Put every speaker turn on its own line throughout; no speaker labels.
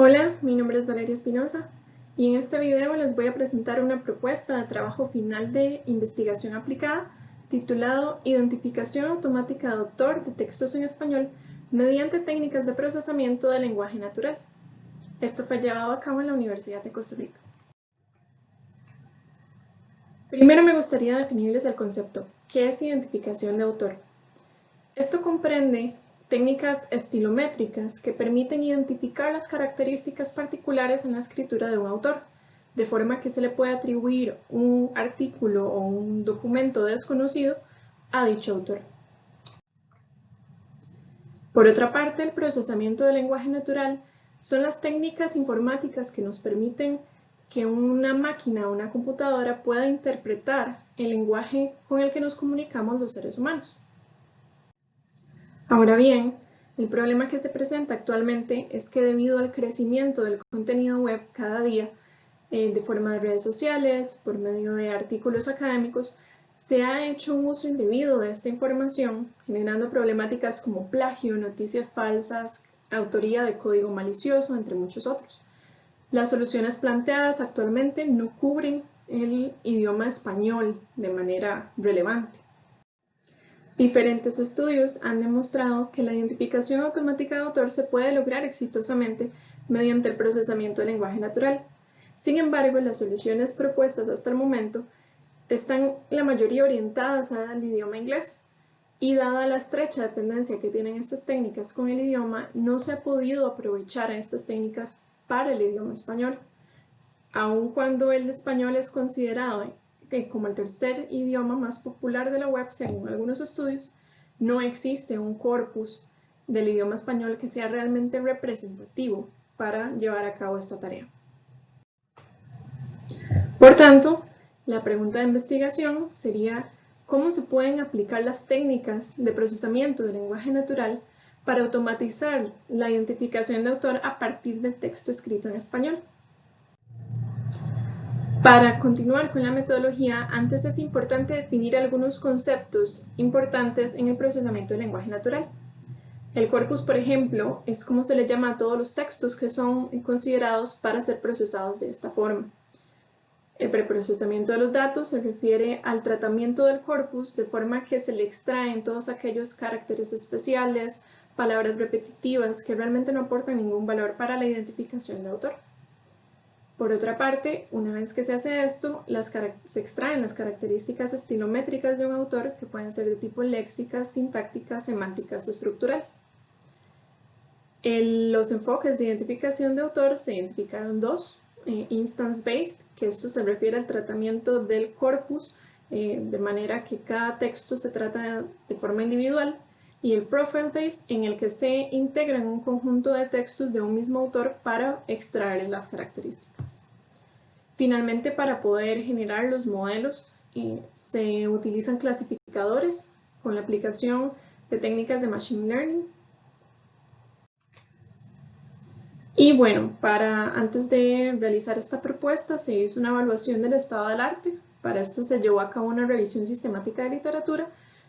Hola, mi nombre es Valeria Espinosa y en este video les voy a presentar una propuesta de trabajo final de investigación aplicada titulado Identificación automática de autor de textos en español mediante técnicas de procesamiento del lenguaje natural. Esto fue llevado a cabo en la Universidad de Costa Rica. Primero me gustaría definirles el concepto. ¿Qué es identificación de autor? Esto comprende técnicas estilométricas que permiten identificar las características particulares en la escritura de un autor, de forma que se le puede atribuir un artículo o un documento desconocido a dicho autor. Por otra parte, el procesamiento del lenguaje natural son las técnicas informáticas que nos permiten que una máquina o una computadora pueda interpretar el lenguaje con el que nos comunicamos los seres humanos. Ahora bien, el problema que se presenta actualmente es que debido al crecimiento del contenido web cada día, de forma de redes sociales, por medio de artículos académicos, se ha hecho un uso indebido de esta información, generando problemáticas como plagio, noticias falsas, autoría de código malicioso, entre muchos otros. Las soluciones planteadas actualmente no cubren el idioma español de manera relevante. Diferentes estudios han demostrado que la identificación automática de autor se puede lograr exitosamente mediante el procesamiento del lenguaje natural. Sin embargo, las soluciones propuestas hasta el momento están la mayoría orientadas al idioma inglés y dada la estrecha dependencia que tienen estas técnicas con el idioma, no se ha podido aprovechar estas técnicas para el idioma español. Aun cuando el español es considerado como el tercer idioma más popular de la web, según algunos estudios, no existe un corpus del idioma español que sea realmente representativo para llevar a cabo esta tarea. Por tanto, la pregunta de investigación sería ¿cómo se pueden aplicar las técnicas de procesamiento del lenguaje natural para automatizar la identificación de autor a partir del texto escrito en español? Para continuar con la metodología, antes es importante definir algunos conceptos importantes en el procesamiento del lenguaje natural. El corpus, por ejemplo, es como se le llama a todos los textos que son considerados para ser procesados de esta forma. El preprocesamiento de los datos se refiere al tratamiento del corpus de forma que se le extraen todos aquellos caracteres especiales, palabras repetitivas que realmente no aportan ningún valor para la identificación de autor. Por otra parte, una vez que se hace esto, se extraen las características estilométricas de un autor que pueden ser de tipo léxicas, sintácticas, semánticas o estructurales. Los enfoques de identificación de autor se identificaron dos: instance-based, que esto se refiere al tratamiento del corpus de manera que cada texto se trata de forma individual, y el profile-based, en el que se integran un conjunto de textos de un mismo autor para extraer las características. Finalmente, para poder generar los modelos, se utilizan clasificadores con la aplicación de técnicas de Machine Learning. Y bueno, antes de realizar esta propuesta se hizo una evaluación del estado del arte. Para esto se llevó a cabo una revisión sistemática de literatura,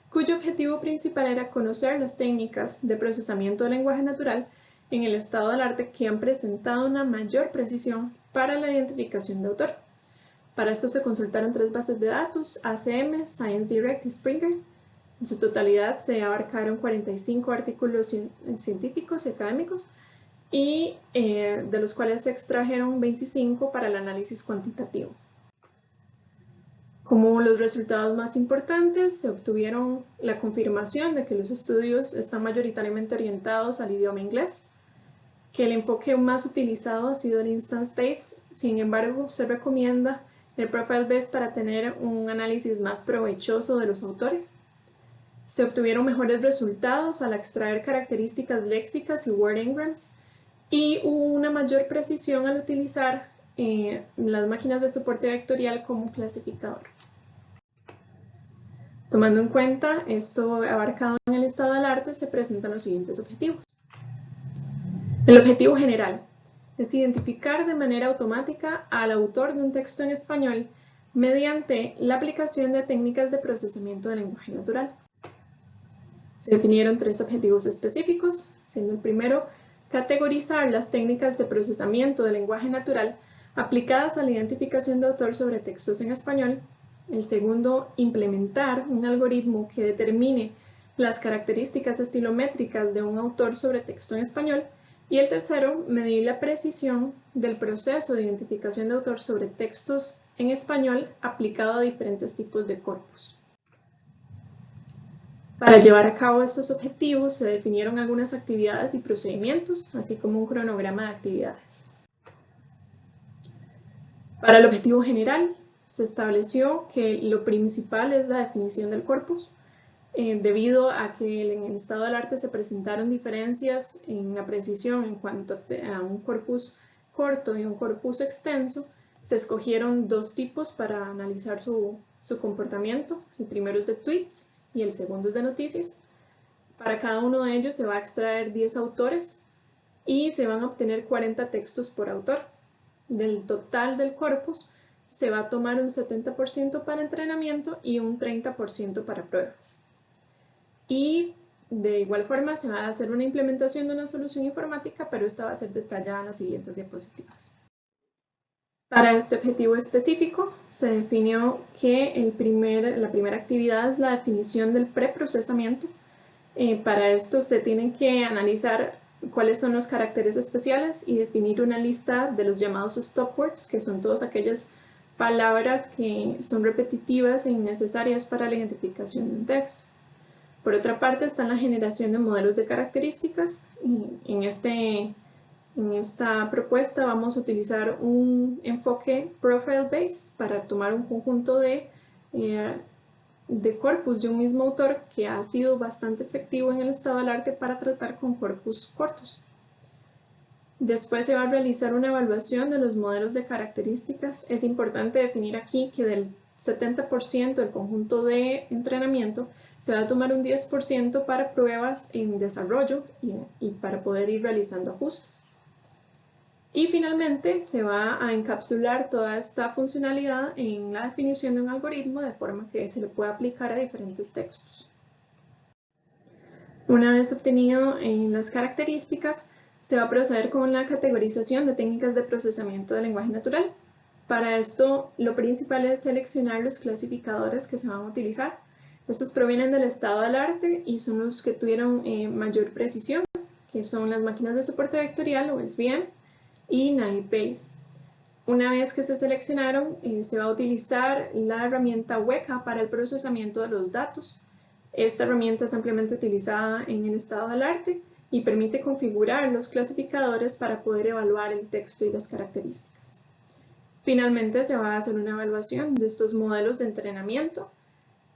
cuyo objetivo principal era conocer las técnicas de procesamiento del lenguaje natural en el estado del arte que han presentado una mayor precisión para la identificación de autor. Para esto se consultaron 3 bases de datos: ACM, ScienceDirect y Springer. En su totalidad se abarcaron 45 artículos científicos y académicos, y de los cuales se extrajeron 25 para el análisis cuantitativo. Como los resultados más importantes, se obtuvieron la confirmación de que los estudios están mayoritariamente orientados al idioma inglés, que el enfoque más utilizado ha sido el instance-based. Sin embargo, se recomienda el profile-based para tener un análisis más provechoso de los autores. Se obtuvieron mejores resultados al extraer características léxicas y word engrams, y hubo una mayor precisión al utilizar las máquinas de soporte vectorial como clasificador. Tomando en cuenta esto abarcado en el estado del arte, se presentan los siguientes objetivos. El objetivo general es identificar de manera automática al autor de un texto en español mediante la aplicación de técnicas de procesamiento del lenguaje natural. Se definieron 3 objetivos específicos, siendo el primero categorizar las técnicas de procesamiento del lenguaje natural aplicadas a la identificación de autor sobre textos en español. El segundo, implementar un algoritmo que determine las características estilométricas de un autor sobre texto en español. Y el tercero, medir la precisión del proceso de identificación de autor sobre textos en español aplicado a diferentes tipos de corpus. Para llevar a cabo estos objetivos se definieron algunas actividades y procedimientos, así como un cronograma de actividades. Para el objetivo general, se estableció que lo principal es la definición del corpus, debido a que en el estado del arte se presentaron diferencias en la precisión en cuanto a un corpus corto y un corpus extenso. Se escogieron dos tipos para analizar su comportamiento. El primero es de tweets y el segundo es de noticias. Para cada uno de ellos se va a extraer 10 autores y se van a obtener 40 textos por autor. Del total del corpus se va a tomar un 70% para entrenamiento y un 30% para pruebas. Y de igual forma se va a hacer una implementación de una solución informática, pero esta va a ser detallada en las siguientes diapositivas. Para este objetivo específico se definió que la primera actividad es la definición del preprocesamiento. Para esto se tienen que analizar cuáles son los caracteres especiales y definir una lista de los llamados stop words, que son todas aquellas palabras que son repetitivas e innecesarias para la identificación de un texto. Por otra parte está la generación de modelos de características. En esta propuesta vamos a utilizar un enfoque profile-based para tomar un conjunto de corpus de un mismo autor que ha sido bastante efectivo en el estado del arte para tratar con corpus cortos. Después se va a realizar una evaluación de los modelos de características. Es importante definir aquí que del 70% del conjunto de entrenamiento se va a tomar un 10% para pruebas en desarrollo y para poder ir realizando ajustes. Y finalmente se va a encapsular toda esta funcionalidad en la definición de un algoritmo de forma que se le pueda aplicar a diferentes textos. Una vez obtenido las características, se va a proceder con la categorización de técnicas de procesamiento del lenguaje natural. Para esto, lo principal es seleccionar los clasificadores que se van a utilizar. Estos provienen del estado del arte y son los que tuvieron mayor precisión, que son las máquinas de soporte vectorial o SVM y Naive Bayes. Una vez que se seleccionaron, se va a utilizar la herramienta Weka para el procesamiento de los datos. Esta herramienta es ampliamente utilizada en el estado del arte y permite configurar los clasificadores para poder evaluar el texto y las características. Finalmente se va a hacer una evaluación de estos modelos de entrenamiento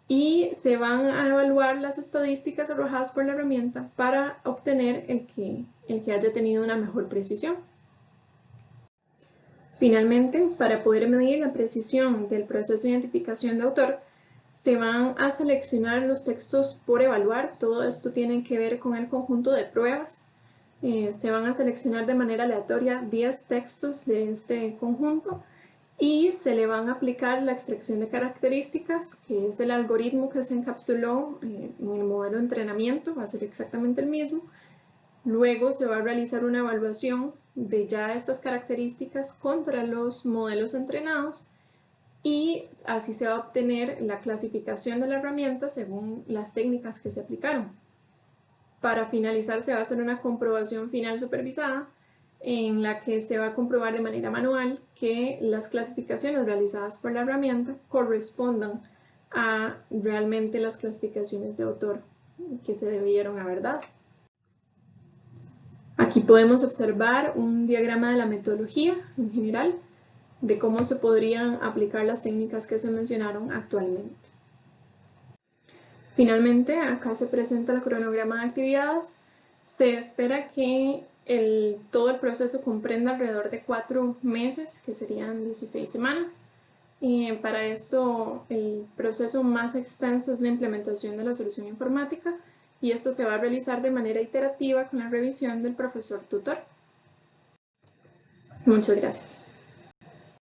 y se van a evaluar las estadísticas arrojadas por la herramienta para obtener el que haya tenido una mejor precisión. Finalmente, para poder medir la precisión del proceso de identificación de autor, se van a seleccionar los textos por evaluar. Todo esto tiene que ver con el conjunto de pruebas. Se van a seleccionar de manera aleatoria 10 textos de este conjunto y se le van a aplicar la extracción de características, que es el algoritmo que se encapsuló en el modelo de entrenamiento, va a ser exactamente el mismo. Luego se va a realizar una evaluación de ya estas características contra los modelos entrenados y así se va a obtener la clasificación de la herramienta según las técnicas que se aplicaron. Para finalizar se va a hacer una comprobación final supervisada en la que se va a comprobar de manera manual que las clasificaciones realizadas por la herramienta correspondan a realmente las clasificaciones de autor que se debieron haber dado. Aquí podemos observar un diagrama de la metodología en general, de cómo se podrían aplicar las técnicas que se mencionaron actualmente. Finalmente, acá se presenta el cronograma de actividades. Se espera que todo el proceso comprenda alrededor de 4 meses, que serían 16 semanas. Para esto, el proceso más extenso es la implementación de la solución informática y esto se va a realizar de manera iterativa con la revisión del profesor tutor. Muchas gracias.